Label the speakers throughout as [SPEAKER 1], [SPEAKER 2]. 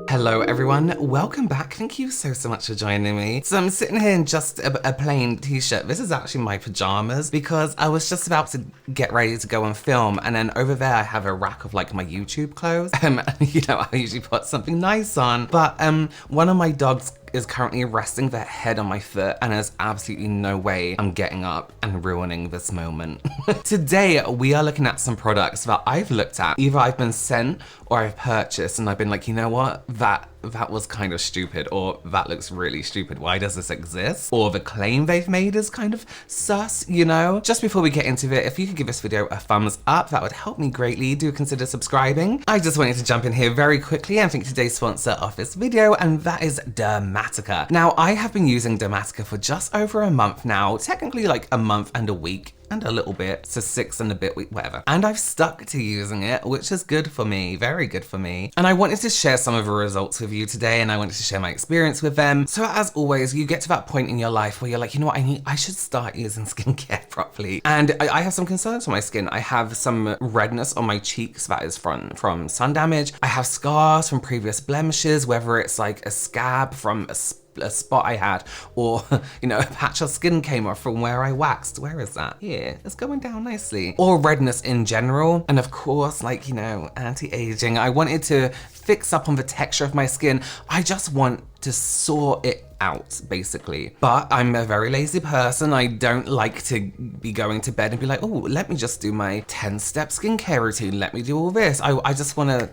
[SPEAKER 1] Hello everyone, welcome back. Thank you so much for joining me. So I'm sitting here in just a plain t-shirt. This is actually my pajamas because I was just about to get ready to go and film, and then over there I have a rack of like my YouTube clothes. You know, I usually put something nice on, but one of my dogs is currently resting their head on my foot, and there's absolutely no way I'm getting up and ruining this moment. Today, we are looking at some products that I've looked at. Either I've been sent or I've purchased and I've been like, you know what, that was kind of stupid, or that looks really stupid. Why does this exist? Or the claim they've made is kind of sus, you know? Just before we get into it, if you could give this video a thumbs up, that would help me greatly. Do consider subscribing. I just wanted to jump in here very quickly and thank today's sponsor of this video, and that is Dermatica. Now, I have been using Dermatica for just over a month now, technically like a month and a week and a little bit, so 6 and a bit week, whatever. And I've stuck to using it, which is good for me, very good for me. And I wanted to share some of the results with you today, and I wanted to share my experience with them. So as always, you get to that point in your life where you're like, you know what, I should start using skincare properly. And I have some concerns for my skin. I have some redness on my cheeks that is from sun damage. I have scars from previous blemishes, whether it's like a scab from a spot I had, or you know, a patch of skin came off from where I waxed. Where is that? Here, it's going down nicely. Or redness in general. And of course, like, you know, anti-aging. I wanted to fix up on the texture of my skin. I just want to sort it out, basically. But I'm a very lazy person. I don't like to be going to bed and be like, oh, let me just do my 10-step skincare routine. Let me do all this. I just want to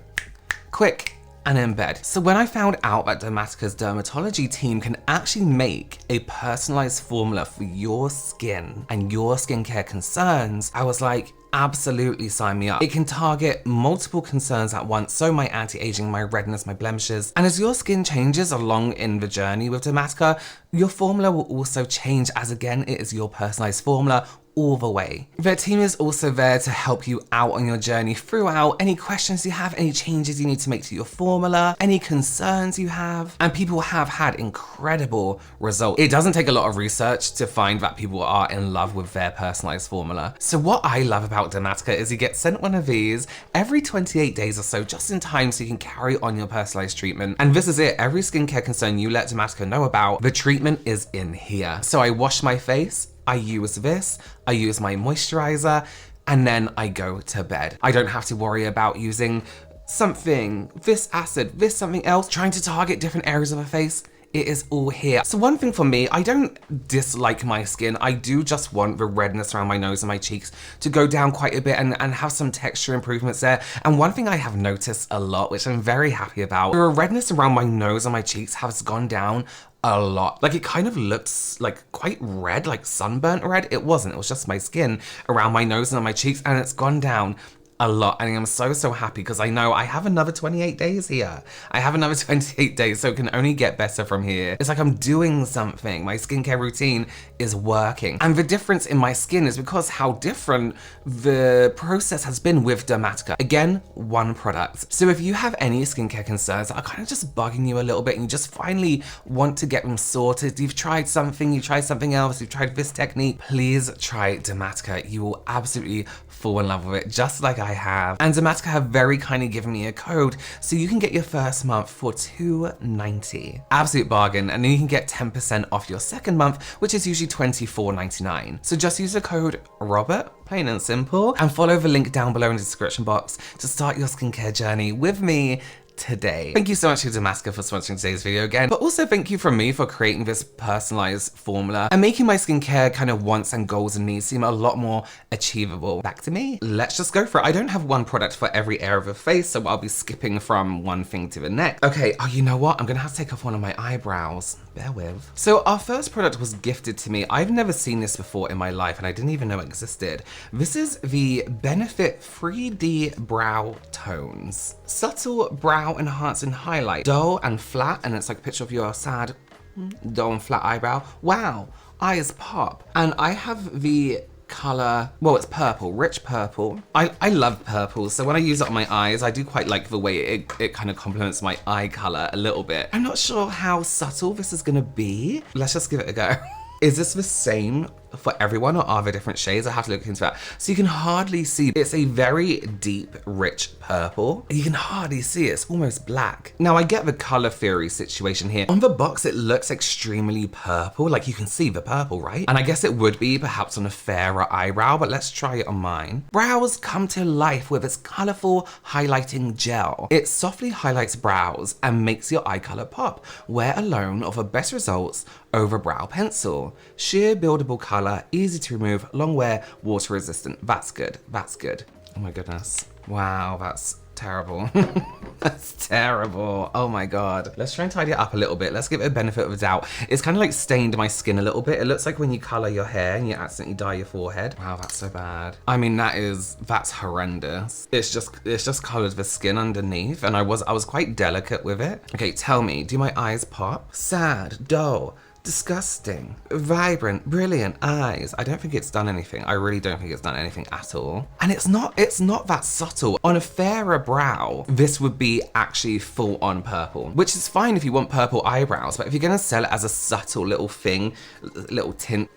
[SPEAKER 1] quick and in bed. So when I found out that Dermatica's dermatology team can actually make a personalized formula for your skin and your skincare concerns, I was like, absolutely sign me up. It can target multiple concerns at once, so my anti-aging, my redness, my blemishes. And as your skin changes along in the journey with Dermatica, your formula will also change, as again, it is your personalized formula all the way. Their team is also there to help you out on your journey throughout. Any questions you have, any changes you need to make to your formula, any concerns you have, and people have had incredible results. It doesn't take a lot of research to find that people are in love with their personalized formula. So what I love about Dermatica is you get sent one of these every 28 days or so, just in time so you can carry on your personalized treatment. And this is it, every skincare concern you let Dermatica know about, the treatment is in here. So I wash my face, I use this, I use my moisturizer, and then I go to bed. I don't have to worry about using something, this acid, this something else, trying to target different areas of the face. It is all here. So one thing for me, I don't dislike my skin. I do just want the redness around my nose and my cheeks to go down quite a bit and have some texture improvements there. And one thing I have noticed a lot, which I'm very happy about, the redness around my nose and my cheeks has gone down a lot. Like, it kind of looks like quite red, like sunburnt red. It wasn't, it was just my skin around my nose and on my cheeks, and it's gone down a lot, and I'm so happy because I know I have another 28 days here. I have another 28 days, so it can only get better from here. It's like I'm doing something. My skincare routine is working. And the difference in my skin is because how different the process has been with Dermatica. Again, one product. So if you have any skincare concerns that are kind of just bugging you a little bit and you just finally want to get them sorted, you've tried something, you've tried something else, you've tried this technique, please try Dermatica. You will absolutely fall in love with it, just like I have. And Dermatica have very kindly given me a code, so you can get your first month for $2.90. Absolute bargain, and then you can get 10% off your second month, which is usually $24.99. So just use the code Robert, plain and simple, and follow the link down below in the description box to start your skincare journey with me today. Thank you so much to Dermatica for sponsoring today's video again, but also thank you from me for creating this personalized formula and making my skincare kind of wants and goals and needs seem a lot more achievable. Back to me. Let's just go for it. I don't have one product for every area of the face, so I'll be skipping from one thing to the next. Okay, oh, you know what? I'm gonna have to take off one of my eyebrows. Bear with. So our first product was gifted to me. I've never seen this before in my life, and I didn't even know it existed. This is the Benefit 3D Browtones. Subtle brow enhancing highlight. Dull and flat, and it's like a picture of your sad, dull and flat eyebrow. Wow, eyes pop. And I have the color, well, it's purple, rich purple. I love purple, so when I use it on my eyes, I do quite like the way it kind of complements my eye color a little bit. I'm not sure how subtle this is gonna be. Let's just give it a go. Is this the same for everyone, or are there different shades? I have to look into that. So you can hardly see. It's a very deep, rich purple. You can hardly see it. It's almost black. Now I get the color theory situation here. On the box, it looks extremely purple. Like you can see the purple, right? And I guess it would be perhaps on a fairer eyebrow, but let's try it on mine. Brows come to life with its colorful highlighting gel. It softly highlights brows and makes your eye color pop. Wear alone offer best results over brow pencil. Sheer buildable color, easy to remove, long wear, water resistant. That's good. That's good. Oh my goodness. Wow, that's terrible. That's terrible. Oh my God. Let's try and tidy it up a little bit. Let's give it a benefit of the doubt. It's kind of like stained my skin a little bit. It looks like when you color your hair and you accidentally dye your forehead. Wow, that's so bad. I mean, that's horrendous. It's just colored the skin underneath, and I was quite delicate with it. Okay, tell me, do my eyes pop? Sad, dull, disgusting, vibrant, brilliant eyes. I don't think it's done anything. I really don't think it's done anything at all. And it's not that subtle. On a fairer brow, this would be actually full on purple, which is fine if you want purple eyebrows, but if you're gonna sell it as a subtle little thing, little tint,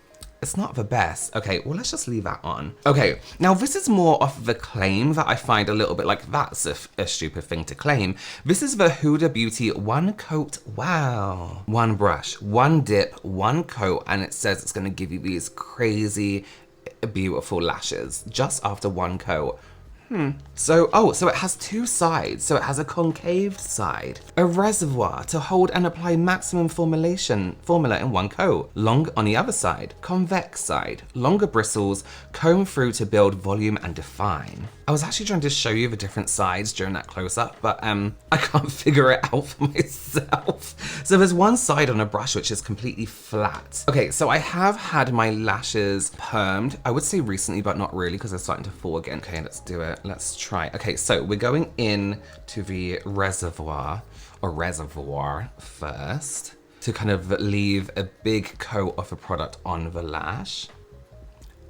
[SPEAKER 1] it's not the best. Okay, well, let's just leave that on. Okay, now this is more of the claim that I find a little bit like that's a stupid thing to claim. This is the Huda Beauty One Coat. Wow. One brush, one dip, one coat, and it says it's gonna give you these crazy, beautiful lashes just after one coat. So it has two sides. So it has a concave side, a reservoir to hold and apply maximum formula in one coat. Long on the other side, convex side, longer bristles, comb through to build volume and define. I was actually trying to show you the different sides during that close-up, but I can't figure it out for myself. So there's one side on a brush which is completely flat. Okay, so I have had my lashes permed. I would say recently, but not really because they're starting to fall again. Okay, let's do it. Let's try. Okay, so we're going in to the reservoir first to kind of leave a big coat of the product on the lash.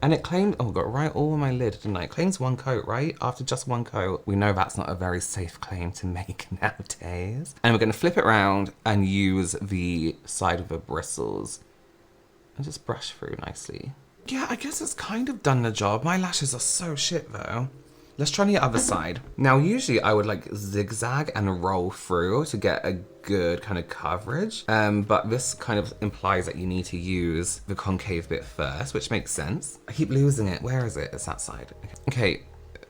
[SPEAKER 1] And it claimed, oh, got right all on my lid, didn't I? It claims one coat, right? After just one coat. We know that's not a very safe claim to make nowadays. And we're gonna flip it around and use the side of the bristles and just brush through nicely. Yeah, I guess it's kind of done the job. My lashes are so shit though. Let's try the other side. Now, usually I would like zigzag and roll through to get a good kind of coverage. But this kind of implies that you need to use the concave bit first, which makes sense. I keep losing it. Where is it? It's that side. Okay,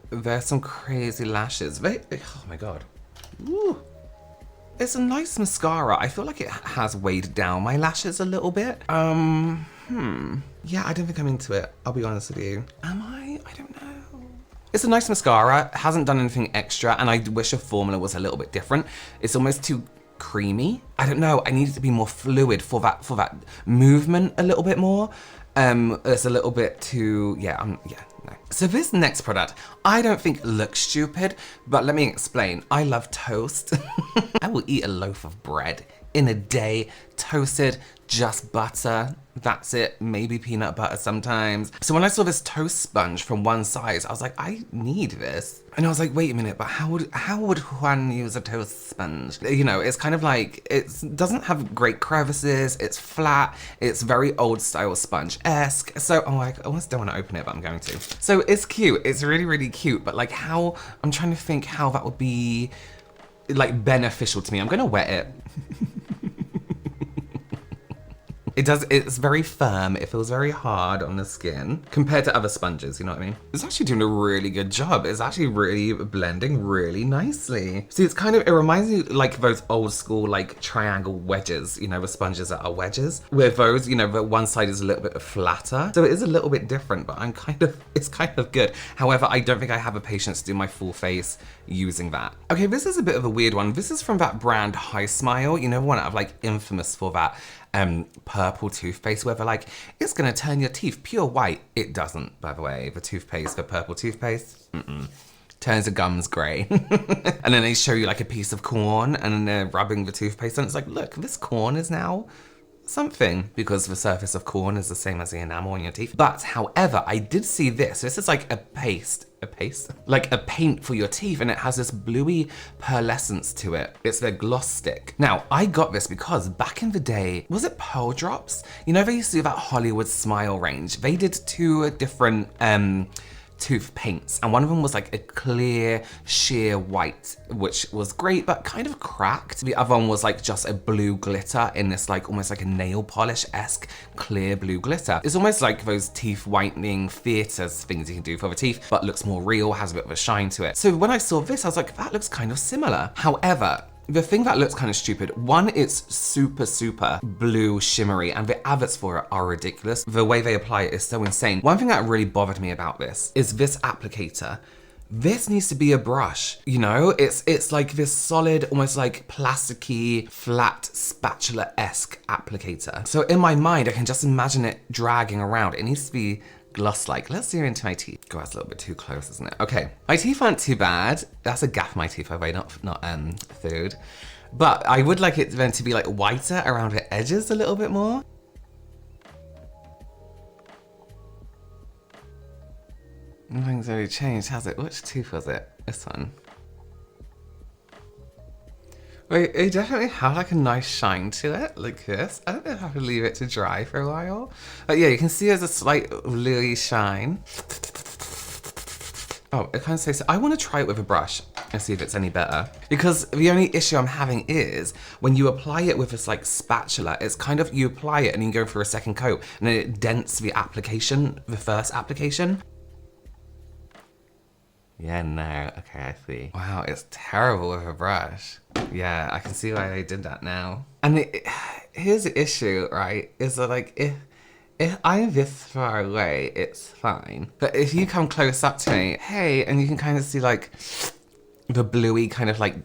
[SPEAKER 1] there's some crazy lashes. Oh my God. Ooh. It's a nice mascara. I feel like it has weighed down my lashes a little bit. Yeah, I don't think I'm into it. I'll be honest with you. Am I? I don't know. It's a nice mascara, hasn't done anything extra, and I wish the formula was a little bit different. It's almost too creamy. I don't know, I need it to be more fluid for that movement a little bit more. It's a little bit too, no. So this next product, I don't think looks stupid, but let me explain. I love toast. I will eat a loaf of bread in a day, toasted, just butter. That's it, maybe peanut butter sometimes. So when I saw this toast sponge from one size, I was like, I need this. And I was like, wait a minute, but how would Juan use a toast sponge? You know, it's kind of like, it doesn't have great crevices, it's flat, it's very old style sponge-esque. So, I almost don't want to open it, but I'm going to. So it's cute, it's really, really cute, but like I'm trying to think how that would be like beneficial to me. I'm gonna wet it. It's very firm, it feels very hard on the skin compared to other sponges, you know what I mean? It's actually doing a really good job. It's actually really blending really nicely. See, it reminds me like those old school like triangle wedges, you know, the sponges that are wedges. With those, you know, the one side is a little bit flatter. So it is a little bit different, but it's kind of good. However, I don't think I have the patience to do my full face using that. Okay, this is a bit of a weird one. This is from that brand HiSmile, you know, one of like infamous for that purple toothpaste where they're like, it's gonna turn your teeth pure white. It doesn't, by the way. The toothpaste, the purple toothpaste, turns the gums grey. And then they show you like a piece of corn and then they're rubbing the toothpaste and it's like, look, this corn is now something, because the surface of corn is the same as the enamel on your teeth. But however, I did see this. This is like a paste, like a paint for your teeth, and it has this bluey pearlescence to it. It's the Glostik. Now, I got this because back in the day, was it Pearl Drops? You know, they used to do that Hollywood Smile range. They did 2 different tooth paints, and one of them was like a clear sheer white, which was great but kind of cracked. The other one was like just a blue glitter in this like almost like a nail polish-esque clear blue glitter. It's almost like those teeth whitening theaters things you can do for the teeth, but looks more real, has a bit of a shine to it. So when I saw this, I was like, that looks kind of similar. However, the thing that looks kind of stupid, one, it's super blue shimmery, and the adverts for it are ridiculous. The way they apply it is so insane. One thing that really bothered me about this is this applicator. This needs to be a brush, you know? It's like this solid, almost like plasticky, flat, spatula-esque applicator. So in my mind, I can just imagine it dragging around. It needs to be gloss-like. Let's zoom into my teeth. God, that's a little bit too close, isn't it? Okay, my teeth aren't too bad. That's a gap in my teeth, by the way, not food. But I would like it then to be like whiter around the edges a little bit more. Nothing's really changed, has it? Which tooth was it? This one. Wait, it definitely have like a nice shine to it, like this. I don't know if I have to leave it to dry for a while. But yeah, you can see there's a slight bluey shine. Oh, it kind of says, I want to try it with a brush and see if it's any better. Because the only issue I'm having is when you apply it with this like spatula, it's kind of, you apply it and you go for a second coat and then it dents the application, the first application. Yeah, no, okay, I see. Wow, it's terrible with a brush. Yeah, I can see why they did that now. And here's the issue, right? Is that like, if I'm this far away, it's fine. But if you come close up to me, hey, and you can kind of see like the bluey kind of like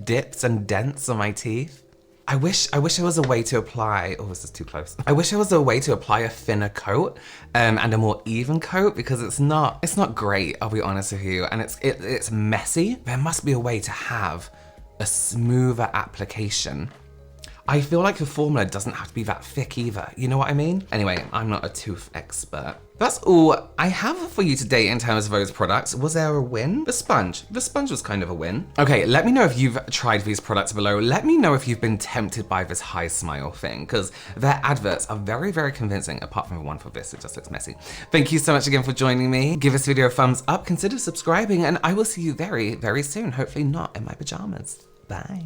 [SPEAKER 1] dips and dents on my teeth. I wish there was a way to apply, oh, this is too close. I wish there was a way to apply a thinner coat and a more even coat, because it's not great, I'll be honest with you, and it's messy. There must be a way to have a smoother application. I feel like the formula doesn't have to be that thick either, you know what I mean? Anyway, I'm not a tooth expert. That's all I have for you today in terms of those products. Was there a win? The sponge was kind of a win. Okay, let me know if you've tried these products below. Let me know if you've been tempted by this HiSmile thing, because their adverts are very convincing, apart from the one for this, it just looks messy. Thank you so much again for joining me. Give this video a thumbs up, consider subscribing, and I will see you very soon. Hopefully not in my pajamas. Bye.